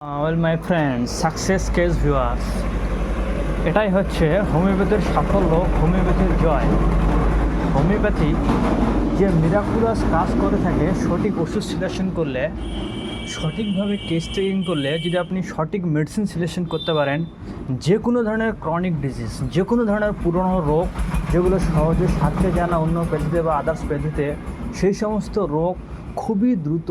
Well my friend success case viewers, এটাই হচ্ছে হোমিওপ্যাথির সাফল্য, হোমিওপ্যাথির জয়। হোমিওপ্যাথি যে মিরাকুলাস কাজ করে থাকে, সঠিক ওষুধ সিলেকশন করলে, সঠিকভাবে কেস টেকিং করলে, যদি আপনি সঠিক মেডিসিন সিলেকশন করতে পারেন, যে কোনো ধরনের ক্রনিক ডিজিজ, যে কোনো ধরনের পুরনো রোগ যেগুলো সহজে সারতে যায় না অন্য পেথিতে বা আদার্স পেথিতে, সেই সমস্ত রোগ খুবই দ্রুত,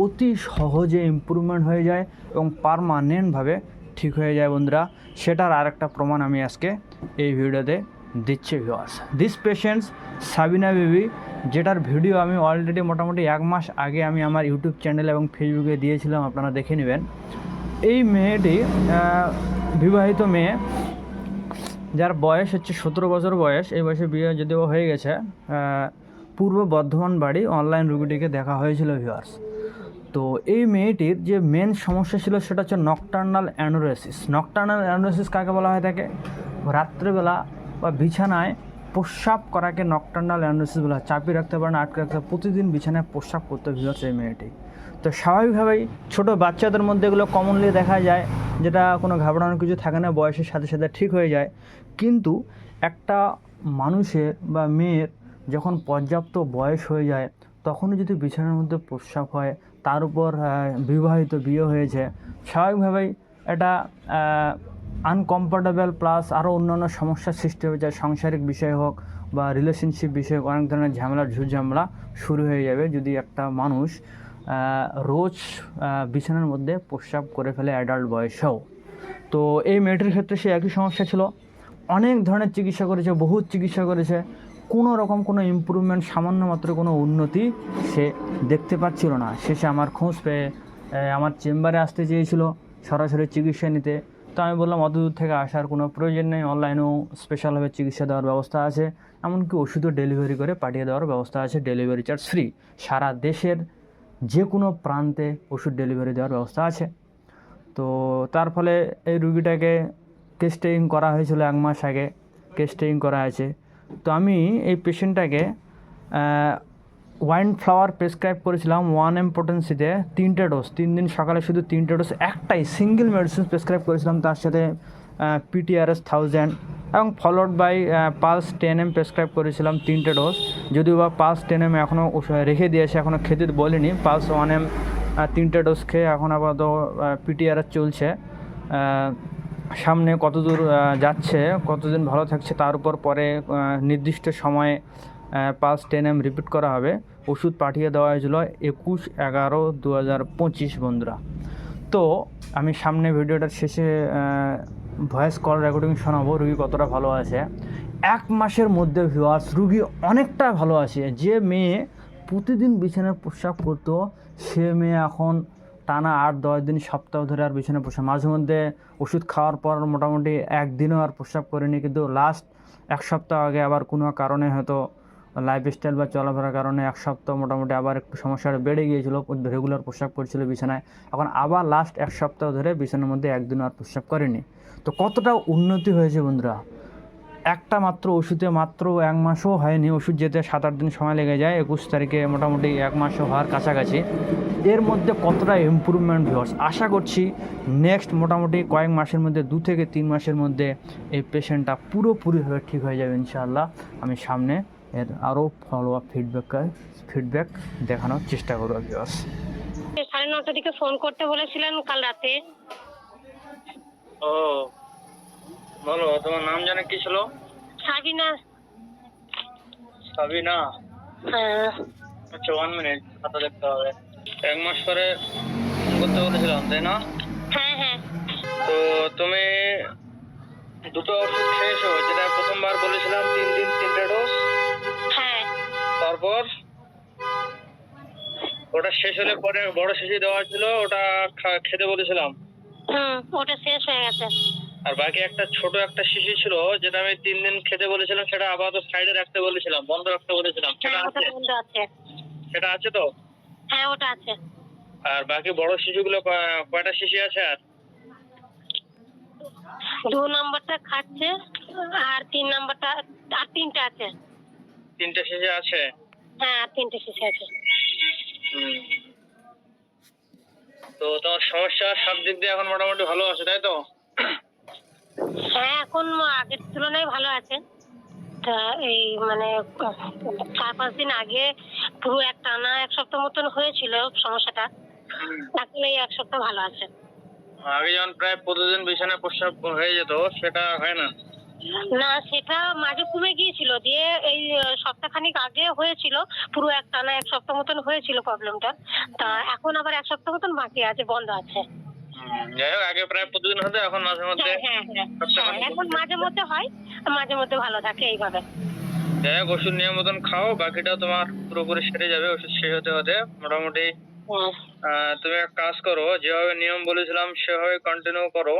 অতি সহজে ইমপ্রুভমেন্ট হয়ে যায় এবং পারমানেন্টভাবে ঠিক হয়ে যায় বন্ধুরা। সেটার আরেকটা প্রমাণ আমি আজকে এই ভিডিওতে দিচ্ছি ভিউয়ার্স। দিস পেশেন্টস সাবিনা বিবি, যেটার ভিডিও আমি অলরেডি মোটামুটি 1 মাস আগে আমি আমার ইউটিউব চ্যানেল এবং ফেসবুকে দিয়েছিলাম, আপনারা দেখে নেবেন। এই মেয়েটি বিবাহিত মেয়ে, যার বয়স হচ্ছে 17 বছর বয়স। এই বয়সে বিয়ে যদিও হয়ে গেছে। পূর্ব বর্ধমান বাড়ি। অনলাইন রুগীটিকে দেখা হয়েছিল ভিউয়ার্স। তো এই মেয়েটির যে মেন সমস্যা ছিল সেটা হচ্ছে নকটার্নাল অ্যানোরেসিস। নকটার্নাল অ্যানোরেসিস কাকে বলা হয় থাকে? রাত্রেবেলা বা বিছানায় প্রস্রাব করাকে নকটার্নাল অ্যানোরেসিস বলা হয়। চাপিয়ে রাখতে পারে না, আটকে রাখতে, প্রতিদিন বিছানায় প্রস্রাব করতে ভিউয়ার্স এই মেয়েটি। তো স্বাভাবিকভাবেই ছোটো বাচ্চাদের মধ্যে এগুলো কমনলি দেখা যায়, যেটা কোনো ঘাবড়ানোর কিছু থাকে না, বয়সের সাথে সাথে ঠিক হয়ে যায়। কিন্তু একটা মানুষের বা মেয়ের যখন পর্যাপ্ত বয়স হয়ে যায়, তখনই যদি বিছানার মধ্যে প্রস্রাব হয়, তার উপর বিবাহিত, বিয়ে হয়েছে, স্বাভাবিকভাবেই এটা আনকমফোর্টেবল প্লাস আরও অন্যান্য সমস্যার সৃষ্টি হয়ে যায়। সাংসারিক বিষয় হোক বা রিলেশনশিপ বিষয়ে অনেক ধরনের ঝামেলা শুরু হয়ে যাবে যদি একটা মানুষ রোজ বিছানার মধ্যে প্রস্রাব করে ফেলে অ্যাডাল্ট বয়সেও। তো এই মেয়েটির ক্ষেত্রে সে একই সমস্যা ছিল। অনেক ধরনের চিকিৎসা করেছে, বহুত চিকিৎসা করেছে, কোনো রকম কোনো ইমপ্রুভমেন্ট, সামান্য মাত্র কোনো উন্নতি সে দেখতে পাচ্ছিল না। শেষে আমার খোঁজ পেয়ে আমার চেম্বারে আসতে চেয়েছিল সরাসরি চিকিৎসা নিতে। তো আমি বললাম অত দূর থেকে আসার কোনো প্রয়োজন নেই, অনলাইনেও স্পেশালভাবে চিকিৎসা দেওয়ার ব্যবস্থা আছে, এমনকি ওষুধও ডেলিভারি করে পাঠিয়ে দেওয়ার ব্যবস্থা আছে, ডেলিভারি চার্জ ফ্রি। সারা দেশের যে কোনো প্রান্তে ওষুধ ডেলিভারি দেওয়ার ব্যবস্থা আছে। তো তার ফলে এই রুগীটাকে কেস টেকিং করা হয়েছিল 1 মাস আগে, কেস টেকিং করা আছে। তো আমি এই পেশেন্টটাকে ওয়াইন ফ্লাওয়ার প্রেসক্রাইব করেছিলাম 1 mg পোটেন্সিতে 3টে ডোজ, 3 দিন সকালে শুধু 3টে ডোজ, একটাই সিঙ্গেল মেডিসিন প্রেসক্রাইব করেছিলাম, তার সাথে PTRS 1000 এবং followed by pulse 10 mg prescribe করেছিলাম 3টে ডোজ। যদিও বা পালস 10 mg এখনও রেখে দিয়েছে, এখনও খেতে বলিনি। পালস 1 mg 3টে ডোজ খেয়ে এখন আপাতত PTRS চলছে। সামনে কতদূর যাচ্ছে, কতদিন ভালো থাকছে তার উপর পরে নির্দিষ্ট সময়ে পালস 10 mg রিপিট করা হবে। ওষুধ পাঠিয়ে দেওয়া হয়েছিল 21/11/2025 বন্ধুরা। তো আমি সামনে ভিডিওটার শেষে ভয়েস কল রেকর্ডিং শোনাবো রুগী কতটা ভালো আছে। 1 মাসের মধ্যে ভিউয়ার্স রুগী অনেকটা ভালো আছে। যে মেয়ে প্রতিদিন বিছানায় প্রস্রাব করতো, সে মেয়ে এখন টানা 8-10 দিন, সপ্তাহ ধরে আর বিছানায় প্রস্রাব, মাঝে মধ্যে ওষুধ খাওয়ার পর মোটামুটি একদিনও আর প্রস্রাব করেনি। কিন্তু লাস্ট 1 সপ্তাহ আগে আবার কোনো কারণে, হয়তো লাইফস্টাইল বা চলাফেরার কারণে 1 সপ্তাহ মোটামুটি আবার একটু সমস্যাটা বেড়ে গিয়েছিলো, রেগুলার প্রস্রাব করছিল বিছানায়। এখন আবার লাস্ট 1 সপ্তাহ ধরে বিছানার মধ্যে একদিনও আর প্রস্রাব করেনি। তো কতটা উন্নতি হয়েছে বন্ধুরা। একটা মাত্র ওষুধে মাত্র 1 মাসও হয়নি, ওষুধ যেতে 7-8 দিন সময় লেগে যায়, 21 তারিখে মোটামুটি 1 মাসও হওয়ার কাছাকাছি। এর মধ্যে কতটা ইমপ্রুভমেন্ট ভিউয়ার্স, আশা করছি নেক্সট মোটামুটি কয়েক মাসের মধ্যে, 2 থেকে 3 মাসের মধ্যে এই পেশেন্টটা পুরোপুরিভাবে ঠিক হয়ে যাবে ইনশাআল্লাহ। আমি সামনে এর আরও ফলো আপ ফিডব্যাক দেখানোর চেষ্টা করবো ভিউয়ার্স। 9:30 দিকে ফোন করতে বলেছিলেন কাল রাতে। ও বলো, তোমার নাম জানে কি ছিল? সাবিনা। সাবিনা? হ্যাঁ। আচ্ছা 1 মিনিট, খাতা দেখতে হবে। 1 মাস পরে ফোন করতে বলেছিলাম, তাই না? হ্যাঁ হ্যাঁ। তো তুমি 2টো ওষুধ খেয়েছো, যেটা প্রথমবার বলেছিলাম 3 দিন 3টে ডোজ। হ্যাঁ। তারপর ওটা শেষ হলে পরে বড় শিশি দেওয়া ছিল, ওটা খেতে বলেছিলাম। ওটা শেষ হয়ে গেছে। আর বাকি একটা ছোট একটা শিশি ছিল, যেটা আমি 3 দিন খেতে বলেছিলাম, সেটা আপাতত সাইডে রাখতে বলেছিলাম, বন্ধ রাখতে বলেছিলাম, সেটা হ্যাঁ, ওটা আছে? বন্ধ আছে। সেটা আছে তো? হ্যাঁ, ওটা আছে। আর বাকি বড় শিশুগুলো কয়টা শিশি আছে? আর 2 নম্বরটা খাচ্ছে, আর 3 নম্বরটা, আর 3টে আছে। 3টে শিশি আছে? হ্যাঁ, আর 3টে শিশি আছে। তো তোমার সমস্যা সব দিক দিয়ে এখন মোটামুটি ভালো আছে, তাই তো? হ্যাঁ, এখন আগের তুলনায় ভালো আছে। তা এই মানে 4-5 দিন আগে পুরো টানা 1 সপ্তাহ মতন হয়েছিল সমস্যাটা। এখন এই 1 সপ্তাহ ভালো আছে। আগে যেমন প্রায় প্রতিদিন বিছানায় প্রস্রাব হয়ে যেত, সেটা হয় না? না, সেটা মাঝে কমে গিয়েছিল, দিয়ে এই সপ্তাহখানিক আগে হয়েছিল, পুরো টানা 1 সপ্তাহ মতন হয়েছিল প্রবলেমটা। তা এখন আবার 1 সপ্তাহ মতন বাকি আছে, বন্ধ আছে। যাই হোক, আগে প্রায় প্রতিদিন হতো, এখন মাঝে মধ্যে। হ্যাঁ, এখন মাঝে মধ্যে হয়, মাঝে মধ্যে ভালো থাকে এইভাবে। যাই হোক, ওষুধ নিয়ম মতন খাও, বাকিটাও তোমার পুরোপুরি সেরে যাবে ওষুধ শেষ হতে হতে মোটামুটি। হুম। তুমি এক কাজ করো, যেভাবে নিয়ম বলেছিলাম সেভাবে কন্টিনিউ করো।